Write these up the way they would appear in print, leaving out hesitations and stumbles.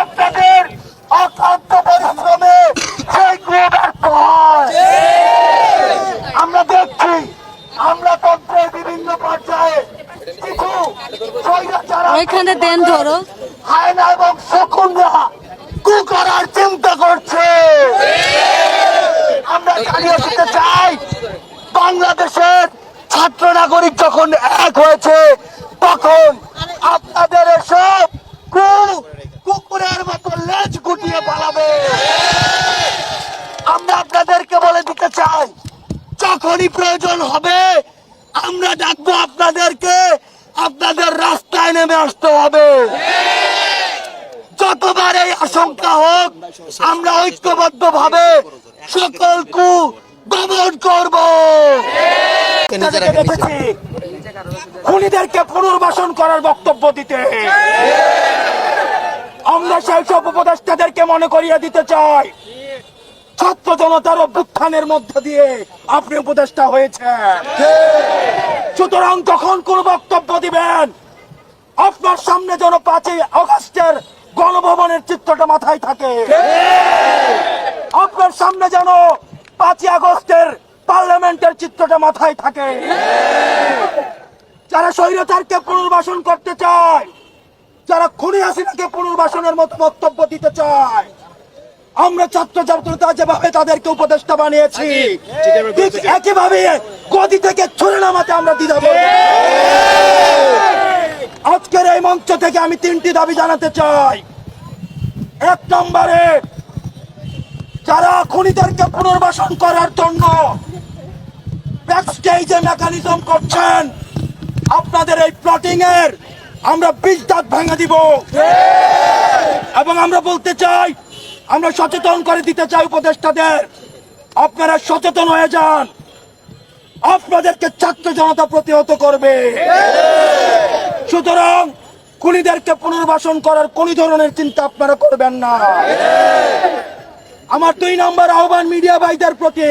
আপনাদের অক্লান্ত পরিশ্রমে সেই গ্রুপ ব্যর্থ হয়। আমরা দেখছি, আমরা তন্ত্রের বিভিন্ন পর্যায়ে কিছু ওইখানে দেন ধরো হায়না এবং শকুনরা কু করার চিন্তা করছে। আমরা জানিয়ে দিতে চাই, বাংলাদেশের ছাত্র নাগরিক যখন এক হয়েছে তখন আপনাদের এসব কুকুরের মতো লেজ গুটিয়ে পালাবে। আমরা আপনাদেরকে বলে দিতে চাই, যখনই প্রয়োজন হবে আমরা ডাকবো আপনাদেরকে, আপনাদের রাস্তায় নেমে আসতে হবে। যতবার এই আশঙ্কা হোক আমরা ঐক্যবদ্ধ ভাবে সকল কু দমন করব। খুনিদেরকে পুনর্বাসন করার বক্তব্য দিতে আমরা সেই সব উপদেষ্টাদেরকে মনে করিয়ে দিতে চাই, ছাত্র জনতার অভ্যুত্থানের মধ্য দিয়ে আপনি উপদেষ্টা হয়েছেন। সুতরাং তখন কোন বক্তব্য দিবেন আপনার সামনে যেন 5ই আগস্টের গণভবনের চিত্রটা মাথায় থাকে, আপনার সামনে যেন 5ই আগস্টের পার্লামেন্টের চিত্রটা মাথায় থাকে। যারা স্বৈরাচারকে পুনর্বাসন করতে চায়, যারা খুনি হাসিনাকে পুনর্বাসনের মতো বক্তব্য দিতে চায়, আমরা ছাত্র জনতা যেভাবে তাদেরকে উপদেষ্টা বানিয়েছি ঠিক একইভাবে গদি থেকে ছুড়ে নামাতে আমরা দ্বিধা করব। আজকের এই মঞ্চ থেকে আমি 3টি দাবি জানাতে চাই। 1 নম্বরে, যারা খুনিদেরকে পুনর্বাসন করার জন্য ব্যাকস্টেজে মেকানিজম করছেন, আপনাদের এই প্লটিং এর আমরা 20 দাঁত ভেঙে দিব। এবং আমরা বলতে চাই, আমরা সচেতন করে দিতে চাই উপদেষ্টাদের, আপনারা সচেতন হয়ে যান, আপনাদেরকে ছাত্র জনতা প্রতিহত করবে। সুতরাং খুনিদেরকে পুনর্বাসন করার কোন ধরনের চিন্তা আপনারা করবেন না। আমার 2 নম্বর আহ্বান মিডিয়া ভাইদের প্রতি,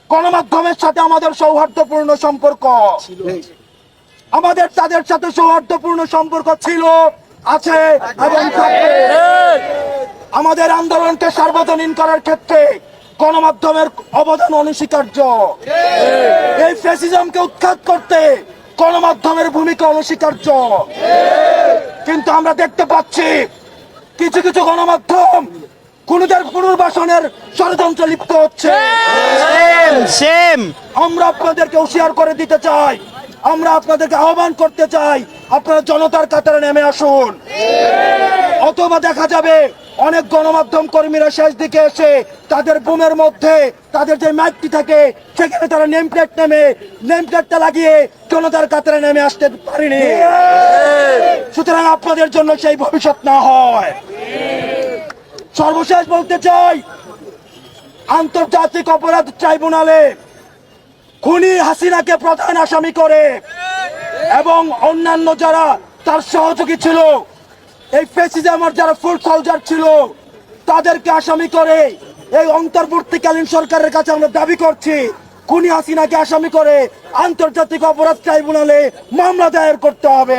গণমাধ্যমের সাথে আমাদের সৌহার্দ্যপূর্ণ সম্পর্ক, আমাদের তাদের সাথে সৌহার্দ্যপূর্ণ সম্পর্ক ছিল, আছে এবং থাকবে। আমাদের আন্দোলনকে সার্বজনীন করার ক্ষেত্রে গণমাধ্যমের অবদান অনস্বীকার্য। এই ফ্যাসিজমকে উৎখাত করতে গণমাধ্যমের ভূমিকা অনস্বীকার্য। কিন্তু আমরা দেখতে পাচ্ছি কিছু কিছু গণমাধ্যম খুনিদের পুনর্বাসনের ষড়যন্ত্রে লিপ্ত হচ্ছে। আমরা আপনাদেরকে হুঁশিয়ার করে দিতে চাই, আমরা আপনাদেরকে আহ্বান করতে চাই, আপনারা জনতার কাতারে নেমে আসুন। অথবা দেখা যাবে অনেক গণমাধ্যম কর্মীরা শেষ দিকে এসে তাদের বুমের মধ্যে তাদের যে মাইকটি থাকে সেখানে তারা নেম প্লেটটা লাগিয়ে জনতার কাতারে নেমে আসতে পারেনি। সুতরাং আপনাদের জন্য সেই ভবিষ্যৎ না হয়। সর্বশেষ বলতে চাই, আন্তর্জাতিক অপরাধ ট্রাইব্যুনালে খুনি হাসিনাকে প্রধান আসামি করে এবং অন্যান্য যারা তার সহযোগী ছিল, এই ফ্যাসিজমের যারা ফুল সোলজার ছিল, তাদেরকে আসামি করে এই অন্তর্বর্তীকালীন সরকারের কাছে আমরা দাবি করছি, খুনি হাসিনাকে আসামি করে আন্তর্জাতিক অপরাধ ট্রাইব্যুনালে মামলা দায়ের করতে হবে।